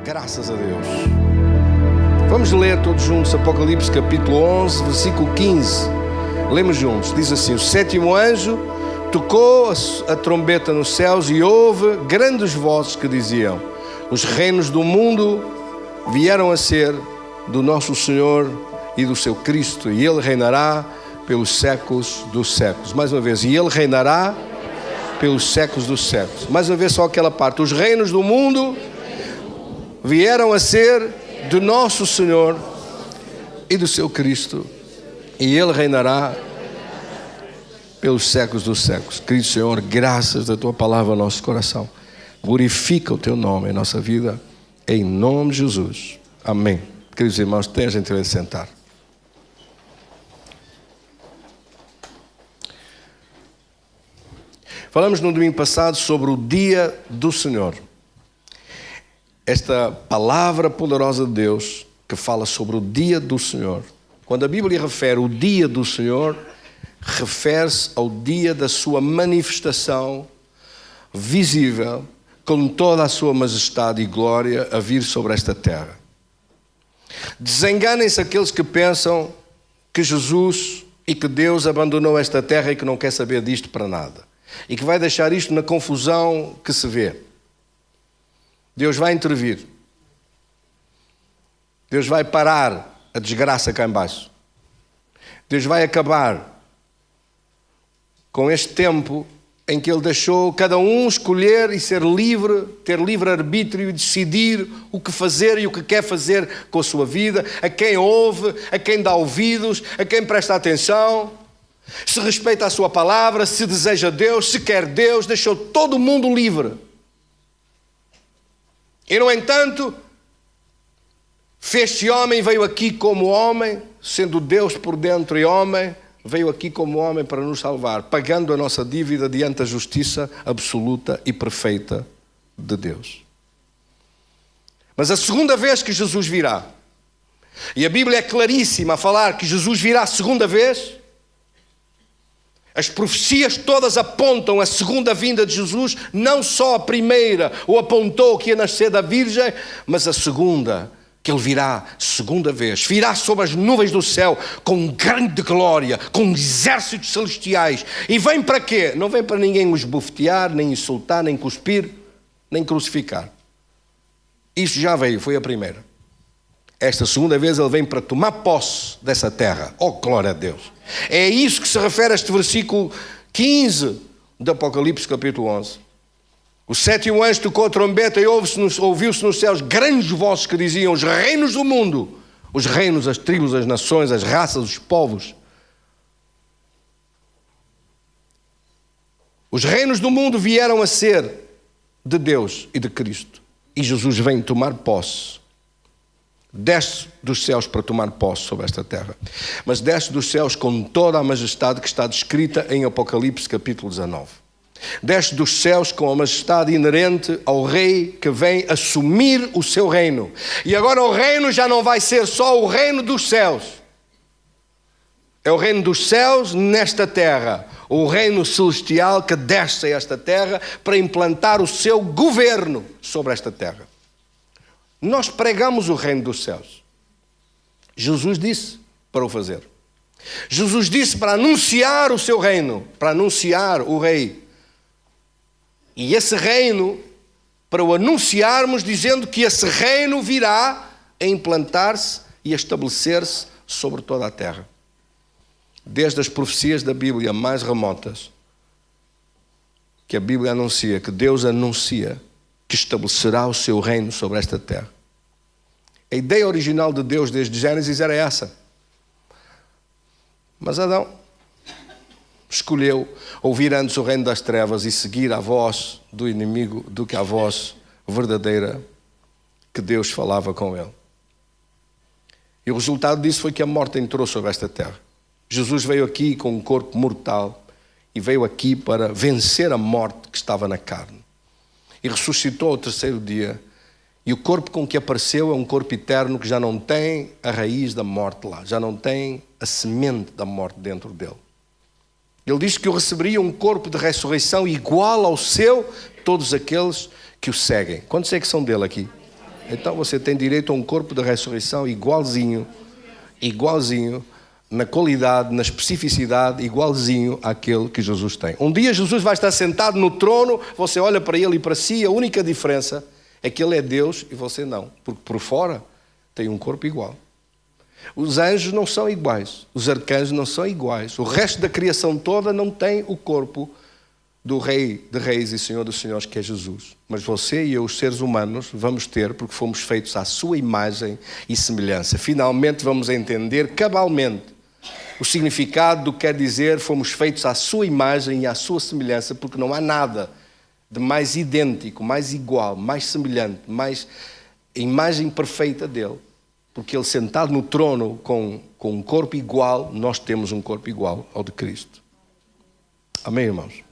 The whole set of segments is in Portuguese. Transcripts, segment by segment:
Graças a Deus. Vamos ler todos juntos Apocalipse capítulo 11, versículo 15. Lemos juntos. Diz assim: o sétimo anjo tocou a trombeta nos céus e houve grandes vozes que diziam: os reinos do mundo vieram a ser do nosso Senhor e do seu Cristo, e Ele reinará pelos séculos dos séculos. Mais uma vez, e Ele reinará pelos séculos dos séculos. Mais uma vez, só aquela parte. Os reinos do mundo vieram a ser do nosso Senhor e do seu Cristo, e Ele reinará pelos séculos dos séculos. Querido Senhor, graças da Tua palavra ao nosso coração. Glorifica o Teu nome em nossa vida, em nome de Jesus. Amém. Queridos irmãos, tenha a gentileza de sentar. Falamos no domingo passado sobre o dia do Senhor. Esta palavra poderosa de Deus que fala sobre o dia do Senhor. Quando a Bíblia refere o dia do Senhor, refere-se ao dia da sua manifestação visível, com toda a sua majestade e glória a vir sobre esta terra. Desenganem-se aqueles que pensam que Jesus e que Deus abandonou esta terra e que não quer saber disto para nada. E que vai deixar isto na confusão que se vê. Deus vai intervir. Deus vai parar a desgraça cá em baixo. Deus vai acabar com este tempo em que Ele deixou cada um escolher e ser livre, ter livre-arbítrio e decidir o que fazer e o que quer fazer com a sua vida, a quem ouve, a quem dá ouvidos, a quem presta atenção, se respeita a sua palavra, se deseja Deus, se quer Deus, deixou todo mundo livre. E, no entanto, fez-se homem, veio aqui como homem, sendo Deus por dentro e homem, veio aqui como homem para nos salvar, pagando a nossa dívida diante da justiça absoluta e perfeita de Deus. Mas a segunda vez que Jesus virá, e a Bíblia é claríssima a falar que Jesus virá a segunda vez, as profecias todas apontam a segunda vinda de Jesus, não só a primeira o apontou que ia nascer da Virgem, mas a segunda, que Ele virá segunda vez, virá sobre as nuvens do céu com grande glória, com exércitos celestiais. E vem para quê? Não vem para ninguém os bofetear, nem insultar, nem cuspir, nem crucificar. Isso já veio, foi a primeira. Esta segunda vez Ele vem para tomar posse dessa terra. Oh, glória a Deus! É a isso que se refere a este versículo 15 de Apocalipse capítulo 11. O sétimo anjo tocou a trombeta e ouviu-se nos céus grandes vozes que diziam: os reinos do mundo, os reinos, as tribos, as nações, as raças, os povos. Os reinos do mundo vieram a ser de Deus e de Cristo. E Jesus vem tomar posse. Desce dos céus para tomar posse sobre esta terra. Mas desce dos céus com toda a majestade que está descrita em Apocalipse capítulo 19. Desce dos céus com a majestade inerente ao rei que vem assumir o seu reino. E agora o reino já não vai ser só o reino dos céus. É o reino dos céus nesta terra. O reino celestial que desce a esta terra para implantar o seu governo sobre esta terra. Nós pregamos o reino dos céus. Jesus disse para o fazer. Jesus disse para anunciar o seu reino, para anunciar o rei. E esse reino, para o anunciarmos, dizendo que esse reino virá a implantar-se e a estabelecer-se sobre toda a terra. Desde as profecias da Bíblia mais remotas, que a Bíblia anuncia, que Deus anuncia, que estabelecerá o seu reino sobre esta terra. A ideia original de Deus desde Gênesis era essa. Mas Adão escolheu ouvir antes o reino das trevas e seguir a voz do inimigo do que a voz verdadeira que Deus falava com ele. E o resultado disso foi que a morte entrou sobre esta terra. Jesus veio aqui com um corpo mortal e veio aqui para vencer a morte que estava na carne. E ressuscitou ao terceiro dia. E o corpo com que apareceu é um corpo eterno que já não tem a raiz da morte lá, já não tem a semente da morte dentro dele. Ele diz que eu receberia um corpo de ressurreição igual ao seu, todos aqueles que o seguem. Quantos é que são dele aqui? Então você tem direito a um corpo de ressurreição igualzinho, na qualidade, na especificidade, igualzinho àquele que Jesus tem. Um dia Jesus vai estar sentado no trono, você olha para ele e para si, a única diferença é que ele é Deus e você não, porque por fora tem um corpo igual. Os anjos não são iguais, os arcanjos não são iguais, o resto da criação toda não tem o corpo do Rei de Reis e Senhor dos Senhores, que é Jesus. Mas você e eu, os seres humanos, vamos ter, porque fomos feitos à sua imagem e semelhança. Finalmente vamos entender cabalmente o significado do que quer dizer fomos feitos à sua imagem e à sua semelhança, porque não há nada de mais idêntico, mais igual, mais semelhante, mais a imagem perfeita dele. Porque ele sentado no trono com um corpo igual, nós temos um corpo igual ao de Cristo. Amém, irmãos?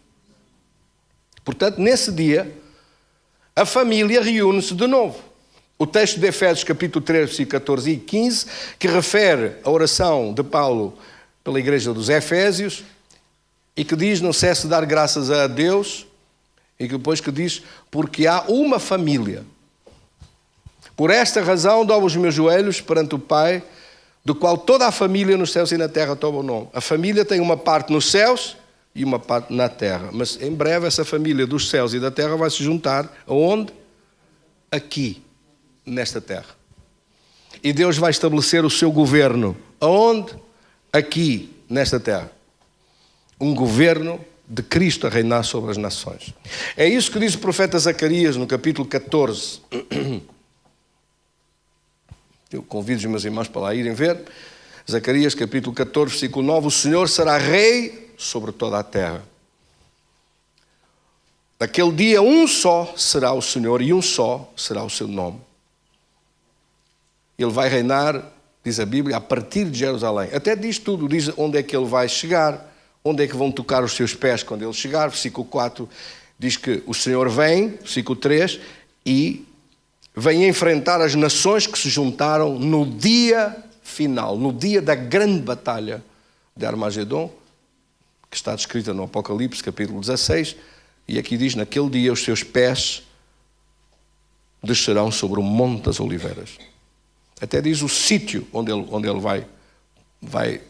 Portanto, nesse dia, a família reúne-se de novo. O texto de Efésios, capítulo 3, versículos 14 e 15, que refere a oração de Paulo pela igreja dos Efésios, e que diz, não cesse de dar graças a Deus, e que depois que diz, porque há uma família. Por esta razão dobro os meus joelhos perante o Pai, do qual toda a família nos céus e na terra toma o nome. A família tem uma parte nos céus e uma parte na terra. Mas em breve essa família dos céus e da terra vai se juntar aonde? Aqui, nesta terra. E Deus vai estabelecer o seu governo. Aonde? Aqui, nesta terra. Um governo de Cristo a reinar sobre as nações. É isso que diz o profeta Zacarias no capítulo 14. Eu convido os meus irmãos para lá irem ver. Zacarias capítulo 14, versículo 9. O Senhor será rei sobre toda a terra. Naquele dia um só será o Senhor e um só será o seu nome. Ele vai reinar, diz a Bíblia, a partir de Jerusalém. Até diz tudo, diz onde é que ele vai chegar, onde é que vão tocar os seus pés quando ele chegar. Versículo 4 diz que o Senhor vem, versículo 3, e vem enfrentar as nações que se juntaram no dia final, no dia da grande batalha de Armagedon, que está descrita no Apocalipse, capítulo 16, e aqui diz, naquele dia os seus pés descerão sobre o Monte das Oliveiras. Até diz o sítio onde ele vai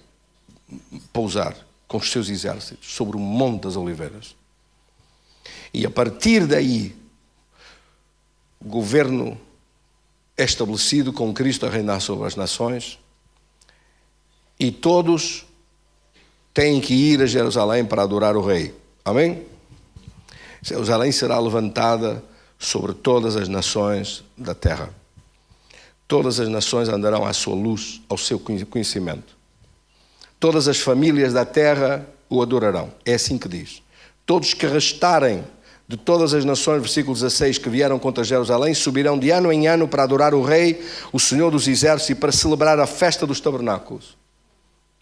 pousar com os seus exércitos, sobre o Monte das Oliveiras. E a partir daí, o governo é estabelecido com Cristo a reinar sobre as nações e todos têm que ir a Jerusalém para adorar o Rei. Amém? Jerusalém será levantada sobre todas as nações da terra. Todas as nações andarão à sua luz, ao seu conhecimento. Todas as famílias da terra o adorarão. É assim que diz. Todos que restarem de todas as nações, versículo 16, que vieram contra Jerusalém, subirão de ano em ano para adorar o Rei, o Senhor dos Exércitos, e para celebrar a festa dos tabernáculos.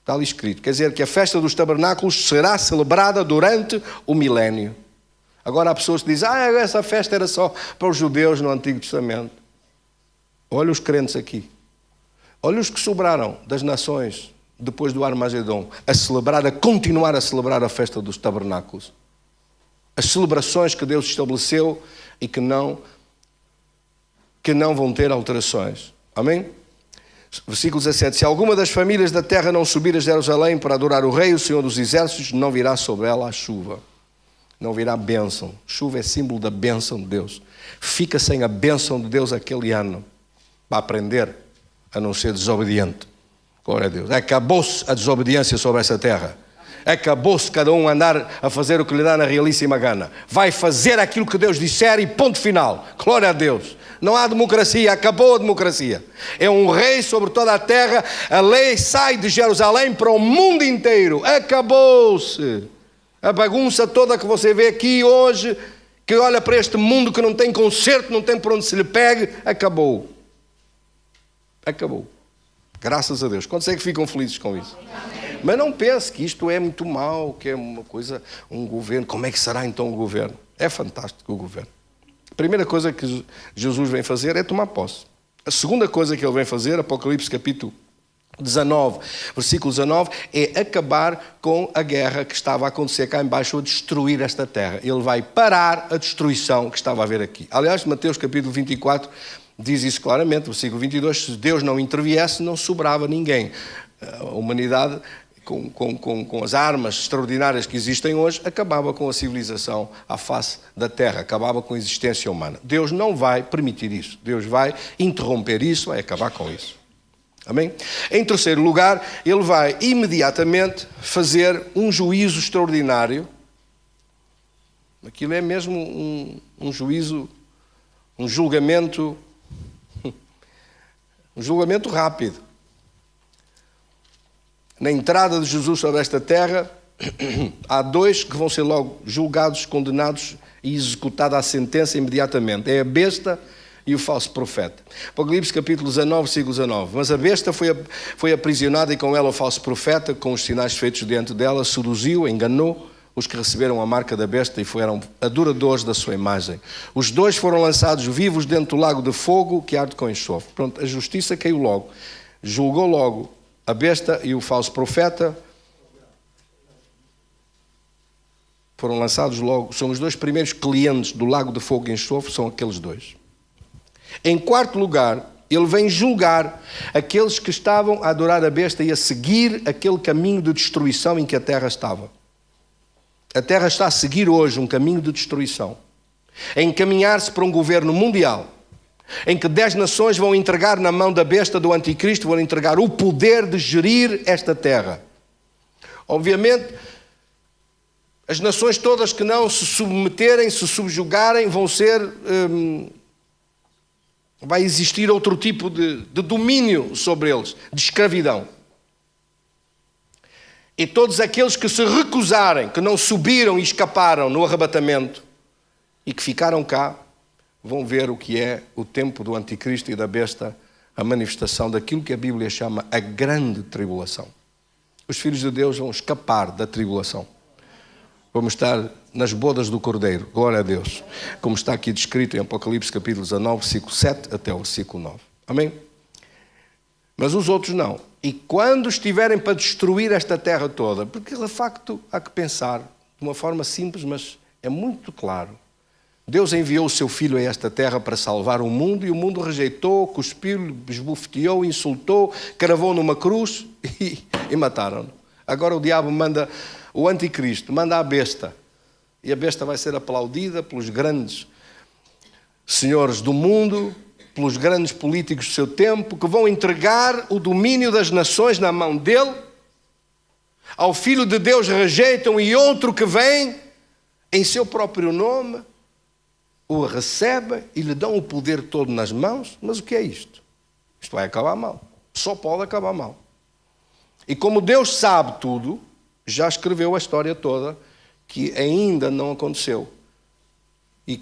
Está ali escrito. Quer dizer que a festa dos tabernáculos será celebrada durante o milénio. Agora há pessoas que dizem, essa festa era só para os judeus no Antigo Testamento. Olha os crentes aqui. Olha os que sobraram das nações depois do Armagedon, a continuar a celebrar a festa dos tabernáculos. As celebrações que Deus estabeleceu e que não vão ter alterações. Amém? Versículo 17. Se alguma das famílias da terra não subir a Jerusalém para adorar o Rei, o Senhor dos Exércitos, não virá sobre ela a chuva. Não virá bênção. Chuva é símbolo da bênção de Deus. Fica sem a bênção de Deus aquele ano. Para aprender a não ser desobediente. Glória a Deus. Acabou-se a desobediência sobre essa terra. Acabou-se cada um andar a fazer o que lhe dá na realíssima gana. Vai fazer aquilo que Deus disser e ponto final. Glória a Deus. Não há democracia, acabou a democracia. É um rei sobre toda a terra. A lei sai de Jerusalém para o mundo inteiro. Acabou-se. A bagunça toda que você vê aqui hoje, que olha para este mundo que não tem conserto, não tem por onde se lhe pegue, acabou. Acabou. Graças a Deus. Quantos é que ficam felizes com isso? Amém. Mas não pense que isto é muito mau, que é uma coisa, um governo. Como é que será então o governo? É fantástico o governo. A primeira coisa que Jesus vem fazer é tomar posse. A segunda coisa que ele vem fazer, Apocalipse capítulo 19, versículo 19, é acabar com a guerra que estava a acontecer cá em baixo, a destruir esta terra. Ele vai parar a destruição que estava a haver aqui. Aliás, Mateus capítulo 24 diz isso claramente, versículo 22, se Deus não interviesse, não sobrava ninguém. A humanidade, com as armas extraordinárias que existem hoje, acabava com a civilização à face da terra, acabava com a existência humana. Deus não vai permitir isso. Deus vai interromper isso, vai acabar com isso. Amém? Em terceiro lugar, ele vai imediatamente fazer um juízo extraordinário. Aquilo é mesmo um juízo, um julgamento rápido. Na entrada de Jesus sobre esta terra, há dois que vão ser logo julgados, condenados e executada a sentença imediatamente. É a besta e o falso profeta. Apocalipse capítulo 19, versículo 19. Mas a besta foi aprisionada e com ela o falso profeta, com os sinais feitos diante dela, seduziu, enganou os que receberam a marca da besta e foram adoradores da sua imagem. Os dois foram lançados vivos dentro do lago de fogo que arde com enxofre. Pronto, a justiça caiu logo. Julgou logo a besta e o falso profeta. Foram lançados logo. São os dois primeiros clientes do lago de fogo e enxofre, são aqueles dois. Em quarto lugar, ele vem julgar aqueles que estavam a adorar a besta e a seguir aquele caminho de destruição em que a terra estava. A terra está a seguir hoje um caminho de destruição, a encaminhar-se para um governo mundial, em que 10 nações vão entregar na mão da besta do anticristo, vão entregar o poder de gerir esta terra. Obviamente, as nações todas que não se submeterem, se subjugarem, vão ser... vai existir outro tipo de domínio sobre eles, de escravidão. E todos aqueles que se recusarem, que não subiram e escaparam no arrebatamento e que ficaram cá, vão ver o que é o tempo do anticristo e da besta, a manifestação daquilo que a Bíblia chama a grande tribulação. Os filhos de Deus vão escapar da tribulação. Vamos estar nas bodas do Cordeiro, glória a Deus, como está aqui descrito em Apocalipse capítulo 19, versículo 7 até o versículo 9. Amém? Mas os outros não. E quando estiverem para destruir esta terra toda, porque de facto há que pensar de uma forma simples, mas é muito claro. Deus enviou o seu Filho a esta terra para salvar o mundo e o mundo rejeitou, cuspiu, esbofeteou, insultou, cravou numa cruz e mataram-no. Agora o diabo manda, o anticristo, manda a besta. E a besta vai ser aplaudida pelos grandes senhores do mundo, pelos grandes políticos do seu tempo, que vão entregar o domínio das nações na mão dele. Ao Filho de Deus rejeitam e outro que vem, em seu próprio nome, o recebem e lhe dão o poder todo nas mãos. Mas o que é isto? Isto vai acabar mal. Só pode acabar mal. E como Deus sabe tudo, já escreveu a história toda, que ainda não aconteceu. E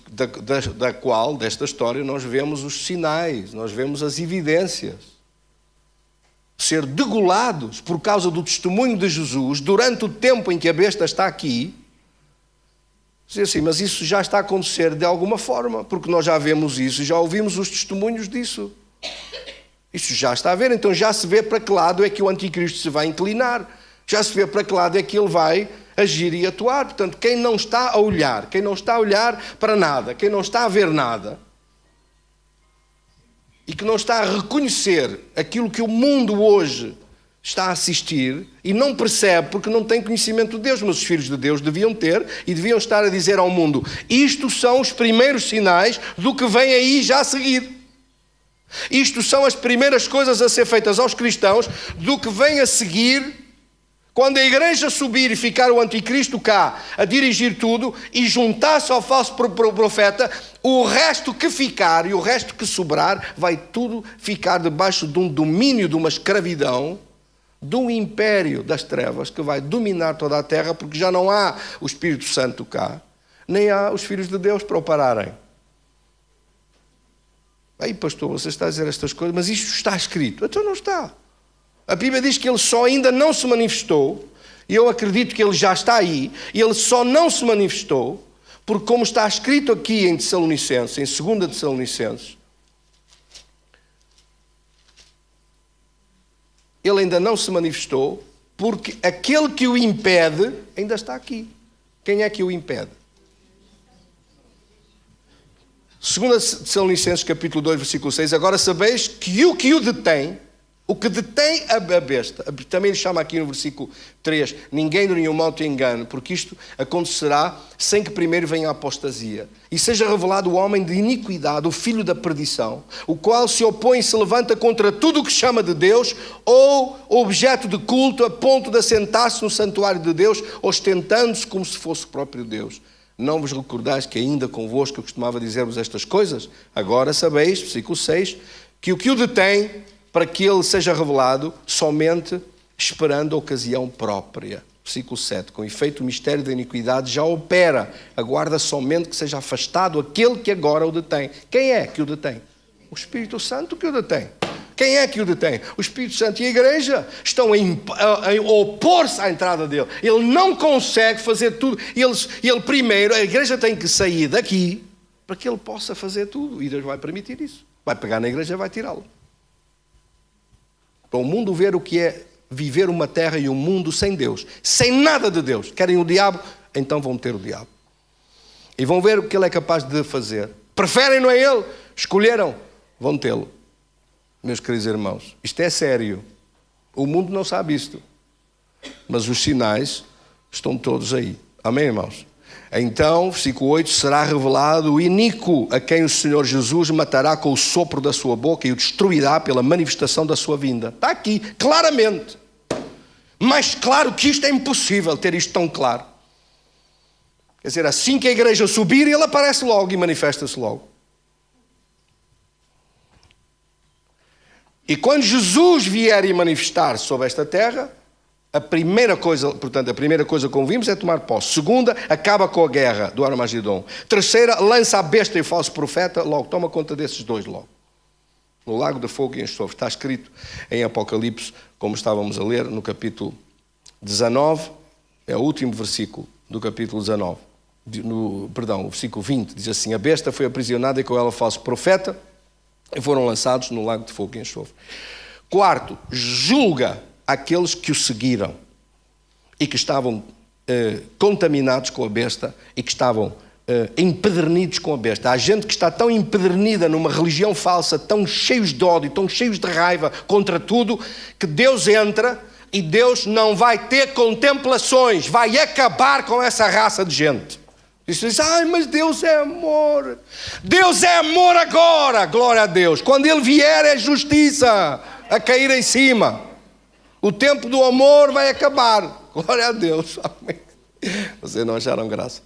desta história, nós vemos os sinais, nós vemos as evidências. Ser degolados por causa do testemunho de Jesus, durante o tempo em que a besta está aqui. Dizer assim, mas isso já está a acontecer de alguma forma, porque nós já vemos isso, já ouvimos os testemunhos disso. Isso já está a ver, então já se vê para que lado é que o anticristo se vai inclinar. Já se vê para que lado é que ele vai agir e atuar. Portanto, quem não está a olhar para nada, quem não está a ver nada, e que não está a reconhecer aquilo que o mundo hoje está a assistir, e não percebe porque não tem conhecimento de Deus, mas os filhos de Deus deviam ter, e deviam estar a dizer ao mundo, isto são os primeiros sinais do que vem aí já a seguir. Isto são as primeiras coisas a ser feitas aos cristãos do que vem a seguir. Quando a igreja subir e ficar o anticristo cá a dirigir tudo e juntar-se ao falso profeta, o resto que ficar e o resto que sobrar vai tudo ficar debaixo de um domínio, de uma escravidão, de um império das trevas que vai dominar toda a terra, porque já não há o Espírito Santo cá, nem há os filhos de Deus para o pararem. Aí, pastor, você está a dizer estas coisas, mas isto está escrito. Então não está. A Bíblia diz que ele só ainda não se manifestou, e eu acredito que ele já está aí, e ele só não se manifestou, porque como está escrito aqui em Tessalonicenses, em 2 Tessalonicenses, ele ainda não se manifestou, porque aquele que o impede ainda está aqui. Quem é que o impede? 2 Tessalonicenses capítulo 2, versículo 6, agora sabeis que o detém, o que detém a besta, também ele chama aqui no versículo 3, ninguém de nenhum mal te engane, porque isto acontecerá sem que primeiro venha a apostasia, e seja revelado o homem de iniquidade, o filho da perdição, o qual se opõe e se levanta contra tudo o que chama de Deus, ou objeto de culto, a ponto de assentar-se no santuário de Deus, ostentando-se como se fosse o próprio Deus. Não vos recordais que ainda convosco eu costumava dizer-vos estas coisas? Agora sabeis, versículo 6, que o detém, para que ele seja revelado, somente esperando a ocasião própria. Versículo 7, com efeito o mistério da iniquidade já opera, aguarda somente que seja afastado aquele que agora o detém. Quem é que o detém? O Espírito Santo que o detém. Quem é que o detém? O Espírito Santo e a Igreja estão a opor-se à entrada dele. Ele não consegue fazer tudo. Ele primeiro, a Igreja tem que sair daqui para que ele possa fazer tudo. E Deus vai permitir isso. Vai pegar na Igreja e vai tirá-lo. Para o mundo ver o que é viver uma terra e um mundo sem Deus. Sem nada de Deus. Querem o diabo? Então vão ter o diabo. E vão ver o que ele é capaz de fazer. Preferem-no a ele? Escolheram? Vão tê-lo. Meus queridos irmãos, isto é sério. O mundo não sabe isto. Mas os sinais estão todos aí. Amém, irmãos? Então, versículo 8, será revelado o iníquo, a quem o Senhor Jesus matará com o sopro da sua boca e o destruirá pela manifestação da sua vinda. Está aqui, claramente. Mais claro que isto é impossível, ter isto tão claro. Quer dizer, assim que a Igreja subir, ele aparece logo e manifesta-se logo. E quando Jesus vier e manifestar sobre esta terra, a primeira coisa como vimos é tomar posse. Segunda, acaba com a guerra do Armagedon. Terceira, lança a besta e o falso profeta, logo, toma conta desses dois logo. No lago de fogo e enxofre. Está escrito em Apocalipse, como estávamos a ler, no capítulo 19, é o último versículo do capítulo 19. O versículo 20, diz assim, a besta foi aprisionada e com ela o falso profeta, e foram lançados no lago de fogo e enxofre. Quarto, julga aqueles que o seguiram e que estavam contaminados com a besta e que estavam empedernidos com a besta. Há gente que está tão empedernida numa religião falsa, tão cheios de ódio, tão cheios de raiva contra tudo, que Deus entra e Deus não vai ter contemplações, vai acabar com essa raça de gente. Isso diz, mas Deus é amor. Deus é amor agora, glória a Deus. Quando Ele vier é justiça a cair em cima. O tempo do amor vai acabar. Glória a Deus. Amém. Vocês não acharam graça?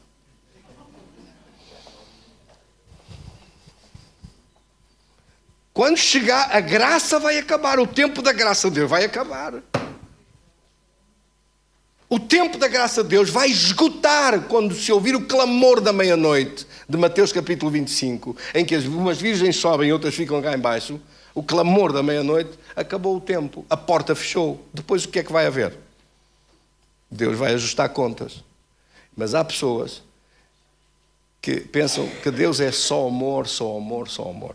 Quando chegar, a graça vai acabar. O tempo da graça de Deus vai acabar. O tempo da graça de Deus vai esgotar quando se ouvir o clamor da meia-noite de Mateus capítulo 25, em que umas virgens sobem e outras ficam cá em baixo. O clamor da meia-noite, acabou o tempo. A porta fechou. Depois o que é que vai haver? Deus vai ajustar contas. Mas há pessoas que pensam que Deus é só amor, só amor, só amor.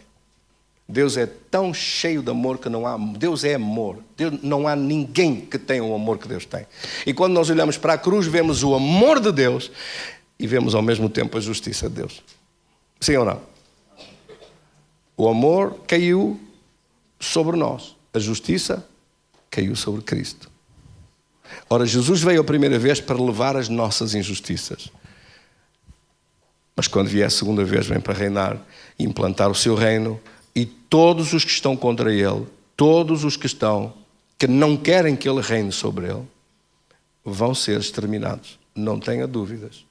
Deus é tão cheio de amor que não há... Deus é amor. Não há ninguém que tenha o amor que Deus tem. E quando nós olhamos para a cruz, vemos o amor de Deus e vemos ao mesmo tempo a justiça de Deus. Sim ou não? O amor caiu sobre nós. A justiça caiu sobre Cristo. Ora, Jesus veio a primeira vez para levar as nossas injustiças. Mas quando vier a segunda vez, vem para reinar e implantar o seu reino. E todos os que estão contra ele, todos os que não querem que ele reine sobre ele, vão ser exterminados. Não tenha dúvidas.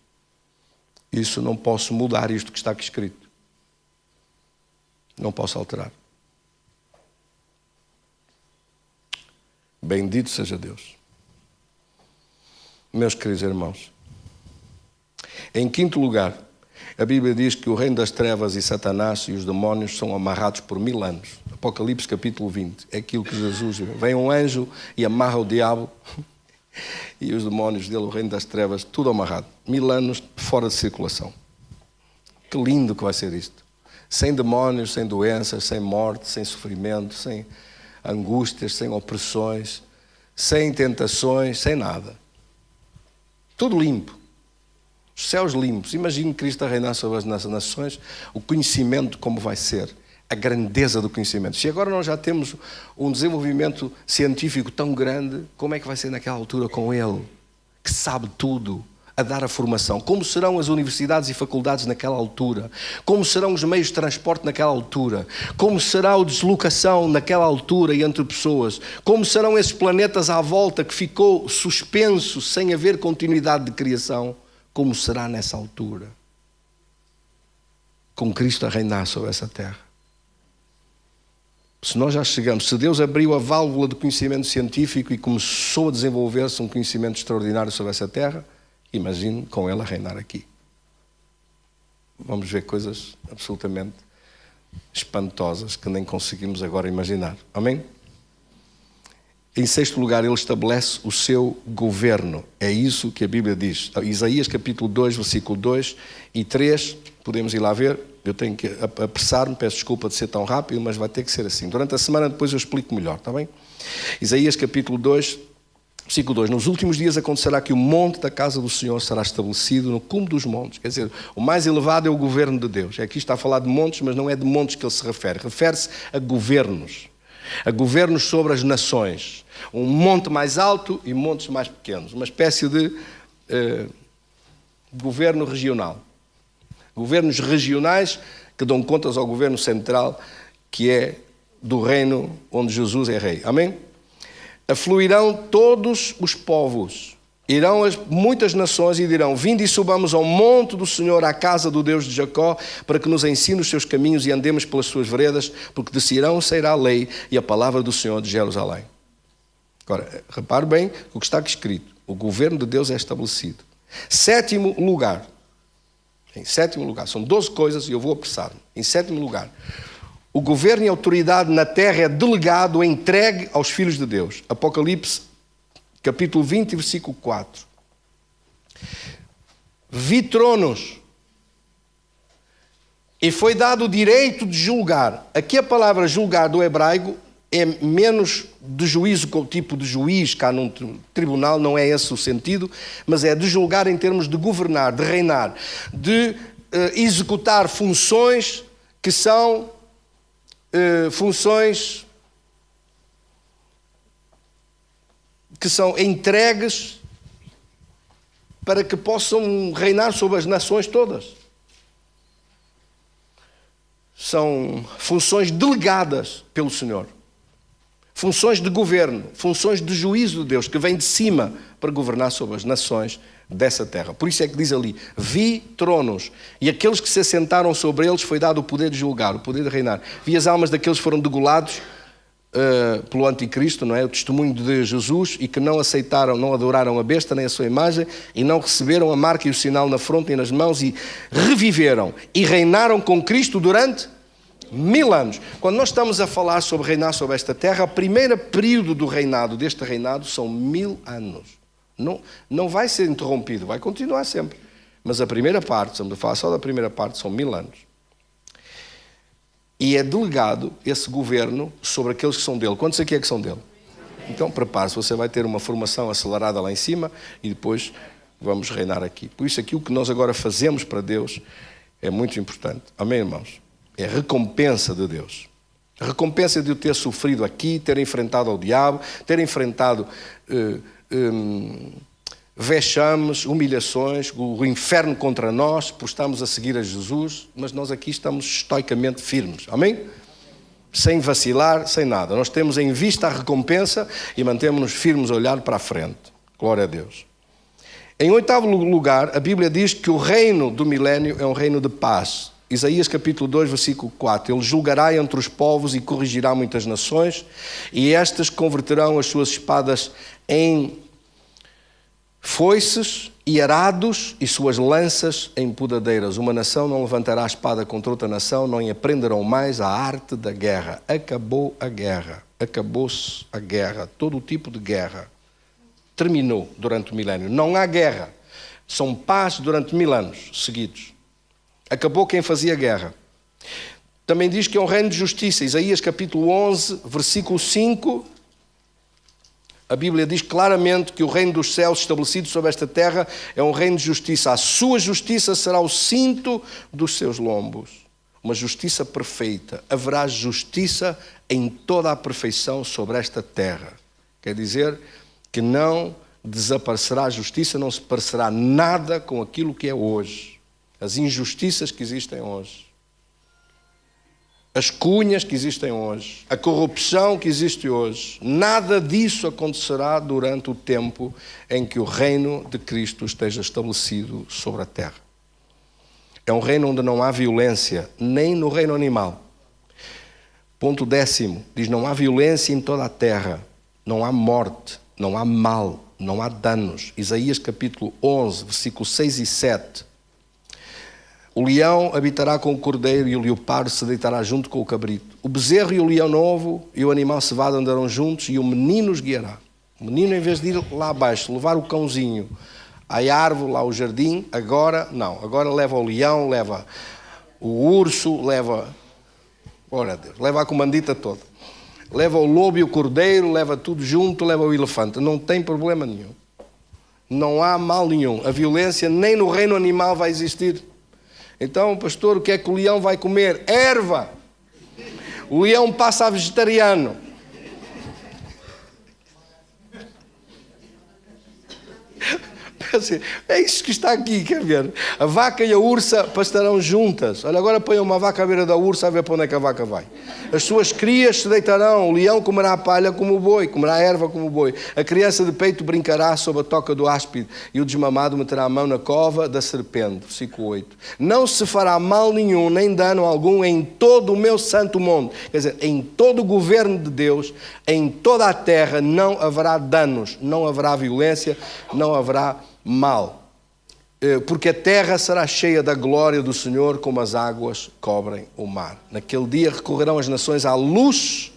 Isso não posso mudar isto que está aqui escrito. Não posso alterar. Bendito seja Deus. Meus queridos irmãos, em quinto lugar, a Bíblia diz que o reino das trevas e Satanás e os demónios são amarrados por 1000 anos. Apocalipse capítulo 20, é aquilo que Jesus vê. Vem um anjo e amarra o diabo e os demónios dele, o reino das trevas, tudo amarrado. 1000 anos fora de circulação. Que lindo que vai ser isto. Sem demónios, sem doenças, sem morte, sem sofrimento, sem angústias, sem opressões, sem tentações, sem nada. Tudo limpo. Os céus limpos. Imagine Cristo a reinar sobre as nações, o conhecimento como vai ser, a grandeza do conhecimento. Se agora nós já temos um desenvolvimento científico tão grande, como é que vai ser naquela altura com Ele, que sabe tudo, a dar a formação? Como serão as universidades e faculdades naquela altura? Como serão os meios de transporte naquela altura? Como será a deslocação naquela altura e entre pessoas? Como serão esses planetas à volta que ficou suspenso sem haver continuidade de criação? Como será nessa altura? Com Cristo a reinar sobre essa terra. Se nós já chegamos, se Deus abriu a válvula do conhecimento científico e começou a desenvolver-se um conhecimento extraordinário sobre essa terra, imagine com Ele a reinar aqui. Vamos ver coisas absolutamente espantosas que nem conseguimos agora imaginar. Amém? Em sexto lugar, Ele estabelece o seu governo. É isso que a Bíblia diz. Isaías capítulo 2, versículo 2 e 3. Podemos ir lá ver. Eu tenho que apressar-me, peço desculpa de ser tão rápido, mas vai ter que ser assim. Durante a semana depois eu explico melhor, está bem? Isaías capítulo 2, versículo 2. Nos últimos dias acontecerá que o monte da casa do Senhor será estabelecido no cume dos montes. Quer dizer, o mais elevado é o governo de Deus. Aqui está a falar de montes, mas não é de montes que ele se refere. Refere-se a governos sobre as nações. Um monte mais alto e montes mais pequenos. Uma espécie de governo regional. Governos regionais que dão contas ao governo central, que é do reino onde Jesus é rei. Amém? Afluirão todos os povos, irão muitas nações e dirão: vinde e subamos ao monte do Senhor, à casa do Deus de Jacó, para que nos ensine os seus caminhos e andemos pelas suas veredas, porque de Sião sairá a lei e a palavra do Senhor de Jerusalém. Agora, repare bem o que está aqui escrito. O governo de Deus é estabelecido. Sétimo lugar. Em sétimo lugar. São 12 coisas e eu vou apressar-me. Em sétimo lugar. O governo e a autoridade na terra é delegado, entregue aos filhos de Deus. Apocalipse, capítulo 20, versículo 4. Vi tronos e foi dado o direito de julgar. Aqui a palavra julgar do hebraico é menos de juízo, com o tipo de juiz cá num tribunal, não é esse o sentido, mas é de julgar em termos de governar, de reinar, de executar funções que são funções que são entregues para que possam reinar sobre as nações todas. São funções delegadas pelo Senhor. Funções de governo, funções de juízo de Deus, que vem de cima para governar sobre as nações dessa terra. Por isso é que diz ali: vi tronos, e aqueles que se assentaram sobre eles foi dado o poder de julgar, o poder de reinar. Vi as almas daqueles que foram degolados pelo anticristo, não é? O testemunho de Jesus, e que não aceitaram, não adoraram a besta nem a sua imagem, e não receberam a marca e o sinal na fronte e nas mãos, e reviveram e reinaram com Cristo durante 1000 anos. Quando nós estamos a falar sobre reinar sobre esta terra, o primeiro período do reinado, deste reinado, são 1000 anos. Não vai ser interrompido, vai continuar sempre. Mas a primeira parte, estamos a falar só da primeira parte, são 1000 anos. E é delegado esse governo sobre aqueles que são dele. Quantos aqui é que são dele? Então prepare-se, você vai ter uma formação acelerada lá em cima e depois vamos reinar aqui. Por isso aqui o que nós agora fazemos para Deus é muito importante. Amém, irmãos? É recompensa de Deus. A recompensa de eu ter sofrido aqui, ter enfrentado ao diabo, ter enfrentado vexames, humilhações, o inferno contra nós, por estarmos a seguir a Jesus, mas nós aqui estamos estoicamente firmes. Amém? Sem vacilar, sem nada. Nós temos em vista a recompensa e mantemos-nos firmes a olhar para a frente. Glória a Deus. Em oitavo lugar, a Bíblia diz que o reino do milénio é um reino de paz. Isaías capítulo 2, versículo 4. Ele julgará entre os povos e corrigirá muitas nações, e estas converterão as suas espadas em foices e arados e suas lanças em podadeiras. Uma nação não levantará a espada contra outra nação, não aprenderão mais a arte da guerra. Acabou a guerra. Acabou-se a guerra. Todo o tipo de guerra terminou durante o milénio. Não há guerra. São paz durante 1000 anos seguidos. Acabou quem fazia guerra. Também diz que é um reino de justiça. Isaías capítulo 11, versículo 5. A Bíblia diz claramente que o reino dos céus estabelecido sobre esta terra é um reino de justiça. A sua justiça será o cinto dos seus lombos. Uma justiça perfeita. Haverá justiça em toda a perfeição sobre esta terra. Quer dizer que não desaparecerá a justiça, não se parecerá nada com aquilo que é hoje. As injustiças que existem hoje. As cunhas que existem hoje, a corrupção que existe hoje, nada disso acontecerá durante o tempo em que o reino de Cristo esteja estabelecido sobre a terra. É um reino onde não há violência, nem no reino animal. Ponto 10, diz: não há violência em toda a terra, não há morte, não há mal, não há danos. Isaías capítulo 11, versículos 6 e 7. O leão habitará com o cordeiro e o leopardo se deitará junto com o cabrito. O bezerro e o leão novo e o animal cevado andarão juntos e o menino os guiará. O menino, em vez de ir lá abaixo, levar o cãozinho à árvore, lá ao jardim, agora não. Agora leva o leão, leva o urso, leva... Ora Deus, leva a comandita toda. Leva o lobo e o cordeiro, leva tudo junto, leva o elefante. Não tem problema nenhum. Não há mal nenhum. A violência nem no reino animal vai existir. Então, pastor, o que é que o leão vai comer? Erva! O leão passa a vegetariano. É isso que está aqui, quer ver? A vaca e a ursa pastarão juntas. Olha, agora põe uma vaca à beira da ursa a ver para onde é que a vaca vai. As suas crias se deitarão. O leão comerá a palha como o boi, comerá a erva como o boi. A criança de peito brincará sob a toca do áspide e o desmamado meterá a mão na cova da serpente. Versículo 8. Não se fará mal nenhum, nem dano algum em todo o meu santo monte. Quer dizer, em todo o governo de Deus, em toda a terra não haverá danos, não haverá violência, não haverá mal, porque a terra será cheia da glória do Senhor como as águas cobrem o mar. Naquele dia recorrerão as nações à luz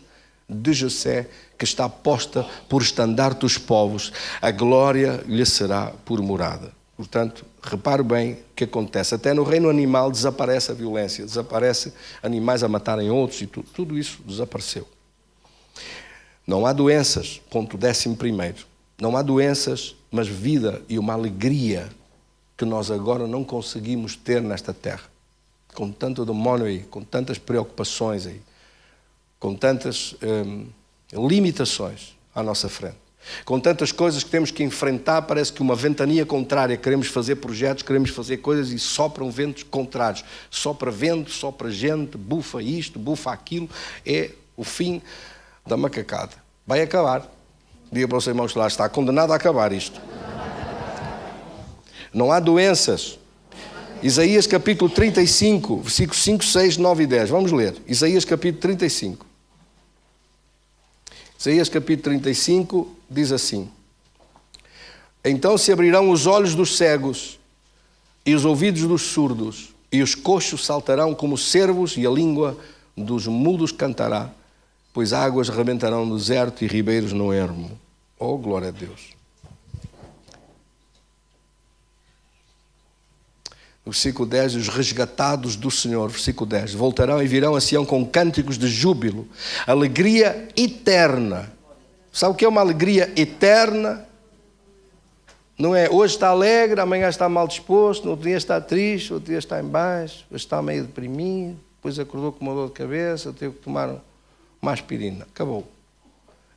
de José, que está posta por estandarte dos povos. A glória lhe será por morada. Portanto, repare bem o que acontece. Até no reino animal desaparece a violência, desaparece animais a matarem outros e tudo isso desapareceu. Não há doenças, ponto 11. Não há doenças, mas vida e uma alegria que nós agora não conseguimos ter nesta terra. Com tanto demónio aí, com tantas preocupações aí, com tantas limitações à nossa frente. Com tantas coisas que temos que enfrentar, parece que uma ventania contrária. Queremos fazer projetos, queremos fazer coisas e sopram ventos contrários. Sopra vento, sopra gente, bufa isto, bufa aquilo. É o fim da macacada. Vai acabar. Diga para os irmãos que lá está condenado a acabar isto. Não há doenças. Isaías capítulo 35, versículos 5, 6, 9 e 10. Vamos ler. Isaías capítulo 35. Isaías capítulo 35 diz assim: então se abrirão os olhos dos cegos e os ouvidos dos surdos, e os coxos saltarão como cervos, e a língua dos mudos cantará, pois águas rebentarão no deserto e ribeiros no ermo. Oh, glória a Deus. Versículo 10, os resgatados do Senhor, versículo 10, voltarão e virão a Sião com cânticos de júbilo, alegria eterna. Sabe o que é uma alegria eterna? Não é hoje está alegre, amanhã está mal disposto, no outro dia está triste, outro dia está em baixo, hoje está meio deprimido, depois acordou com uma dor de cabeça, teve que tomar uma aspirina. Acabou.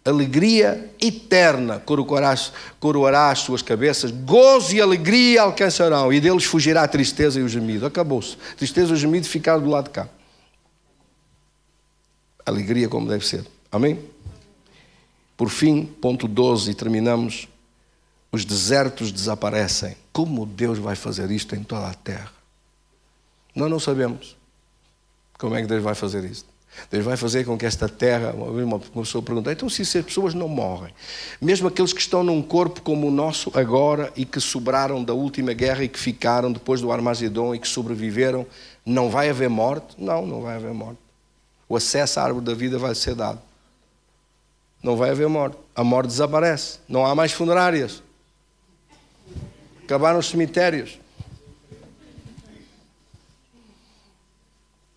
Alegria eterna coroará as suas cabeças, gozo e alegria alcançarão, e deles fugirá a tristeza e o gemido. Acabou-se. Tristeza e o gemido ficaram do lado de cá. Alegria como deve ser. Amém? Por fim, ponto 12, e terminamos. Os desertos desaparecem. Como Deus vai fazer isto em toda a terra? Nós não sabemos como é que Deus vai fazer isto. Deus vai fazer com que esta terra... Uma pessoa pergunta, então se as pessoas não morrem, mesmo aqueles que estão num corpo como o nosso agora e que sobraram da última guerra e que ficaram depois do Armagedon e que sobreviveram, não vai haver morte? Não, não vai haver morte. O acesso à árvore da vida vai ser dado. Não vai haver morte. A morte desaparece. Não há mais funerárias. Acabaram os cemitérios.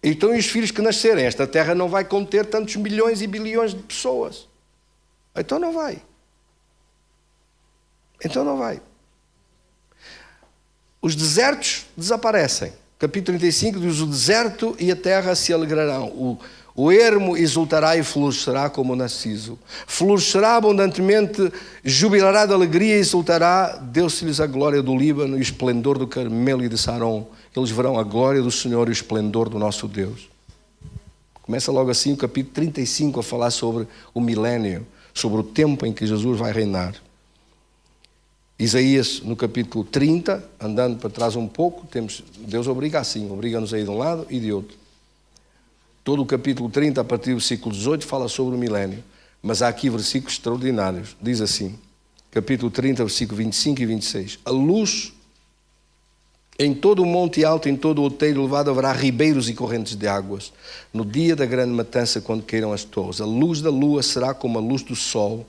Então, e os filhos que nascerem? Esta terra não vai conter tantos milhões e bilhões de pessoas. Então não vai. Então não vai. Os desertos desaparecem. Capítulo 35 diz: o deserto e a terra se alegrarão. O ermo exultará e florescerá como o narciso. Florescerá abundantemente, jubilará de alegria e exultará. Deu-se-lhes a glória do Líbano e o esplendor do Carmelo e de Saron. Eles verão a glória do Senhor e o esplendor do nosso Deus. Começa logo assim o capítulo 35 a falar sobre o milénio, sobre o tempo em que Jesus vai reinar. Isaías, no capítulo 30, andando para trás um pouco, Deus obriga-nos a ir de um lado e de outro. Todo o capítulo 30, a partir do versículo 18, fala sobre o milénio. Mas há aqui versículos extraordinários. Diz assim, capítulo 30, versículo 25 e 26. A luz, em todo o monte alto, em todo o outeiro elevado, haverá ribeiros e correntes de águas. No dia da grande matança, quando queiram as torres. A luz da lua será como a luz do sol,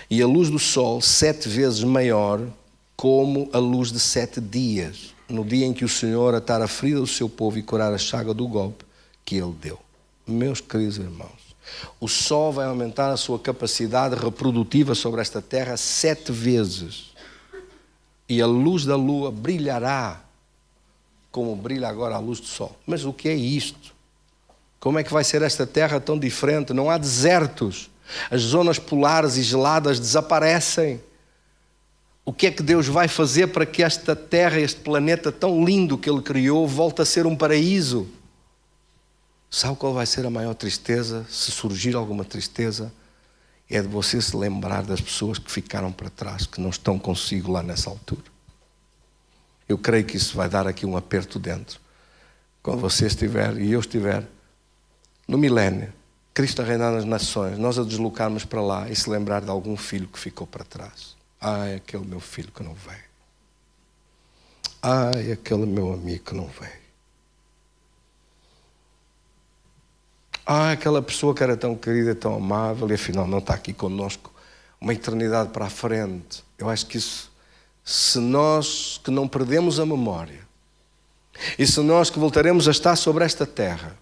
e a luz do sol 7 vezes maior, como a luz de 7 dias, no dia em que o Senhor atar a ferida do seu povo e curar a chaga do golpe que ele deu. Meus queridos irmãos, o sol vai aumentar a sua capacidade reprodutiva sobre esta terra 7 vezes. E a luz da lua brilhará como brilha agora a luz do sol. Mas o que é isto? Como é que vai ser esta terra tão diferente? Não há desertos. As zonas polares e geladas desaparecem. O que é que Deus vai fazer para que esta terra, este planeta tão lindo que Ele criou, volte a ser um paraíso? Sabe qual vai ser a maior tristeza? Se surgir alguma tristeza, é de você se lembrar das pessoas que ficaram para trás, que não estão consigo lá nessa altura. Eu creio que isso vai dar aqui um aperto dentro. Quando você estiver e eu estiver no milénio, Cristo a reinar nas nações, nós a deslocarmos para lá e se lembrar de algum filho que ficou para trás. Ai, aquele meu filho que não veio. Ai, aquele meu amigo que não veio. Ai, aquela pessoa que era tão querida, tão amável e afinal não está aqui conosco uma eternidade para a frente. Eu acho que isso, se nós que não perdemos a memória e se nós que voltaremos a estar sobre esta terra,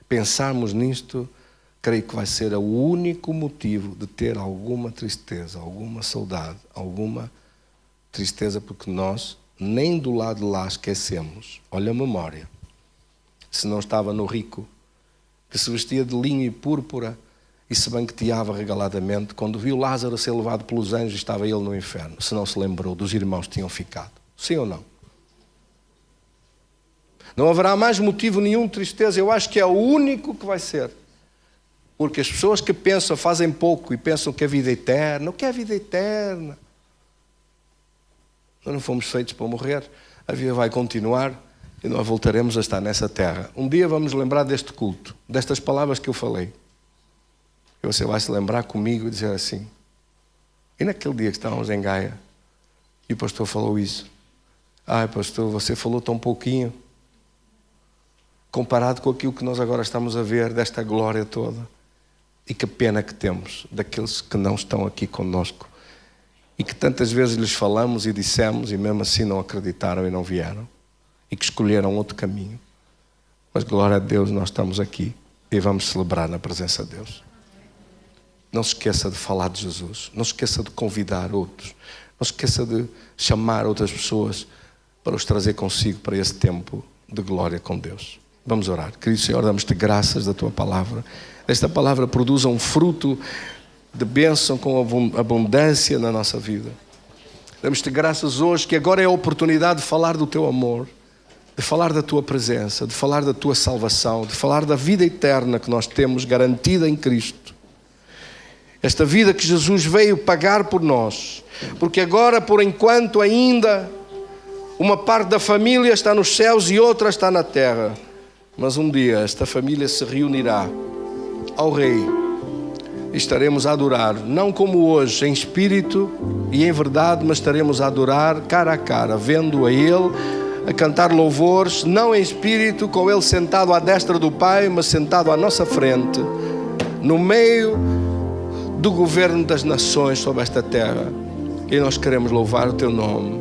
pensarmos nisto, creio que vai ser o único motivo de ter alguma tristeza, alguma saudade, alguma tristeza, porque nós nem do lado de lá esquecemos. Olha a memória. Se não estava no rico, que se vestia de linho e púrpura e se banqueteava regaladamente, quando viu Lázaro ser levado pelos anjos, estava ele no inferno. Se não se lembrou dos irmãos que tinham ficado. Sim ou não? Não haverá mais motivo nenhum de tristeza. Eu acho que é o único que vai ser. Porque as pessoas que pensam, fazem pouco e pensam que a vida é eterna. O que é a vida eterna? Nós não fomos feitos para morrer. A vida vai continuar e nós voltaremos a estar nessa terra. Um dia vamos lembrar deste culto, destas palavras que eu falei. E você vai se lembrar comigo e dizer assim: e naquele dia que estávamos em Gaia e o pastor falou isso? Ai, pastor, você falou tão pouquinho comparado com aquilo que nós agora estamos a ver, desta glória toda. E que pena que temos daqueles que não estão aqui conosco e que tantas vezes lhes falamos e dissemos e mesmo assim não acreditaram e não vieram e que escolheram outro caminho. Mas glória a Deus, nós estamos aqui e vamos celebrar na presença de Deus. Não se esqueça de falar de Jesus, não se esqueça de convidar outros, não se esqueça de chamar outras pessoas para os trazer consigo para esse tempo de glória com Deus. Vamos orar. Querido Senhor, damos-te graças da Tua palavra. Esta palavra produza um fruto de bênção com abundância na nossa vida. Damos-te graças hoje que agora é a oportunidade de falar do Teu amor, de falar da Tua presença, de falar da Tua salvação, de falar da vida eterna que nós temos garantida em Cristo. Esta vida que Jesus veio pagar por nós. Porque agora, por enquanto, ainda uma parte da família está nos céus e outra está na terra. Mas um dia esta família se reunirá ao Rei e estaremos a adorar, não como hoje, em espírito e em verdade, mas estaremos a adorar cara a cara, vendo a Ele, a cantar louvores, não em espírito, com Ele sentado à destra do Pai, mas sentado à nossa frente, no meio do governo das nações sobre esta terra. E nós queremos louvar o Teu nome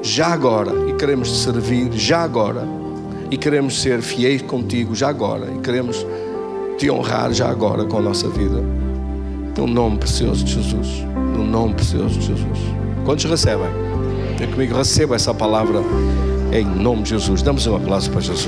já agora, e queremos te servir já agora, e queremos ser fiéis contigo já agora, e queremos te honrar já agora com a nossa vida. No nome precioso de Jesus. no nome precioso de Jesus. Quantos recebem? Vem comigo, receba essa palavra em nome de Jesus. Damos um aplauso para Jesus.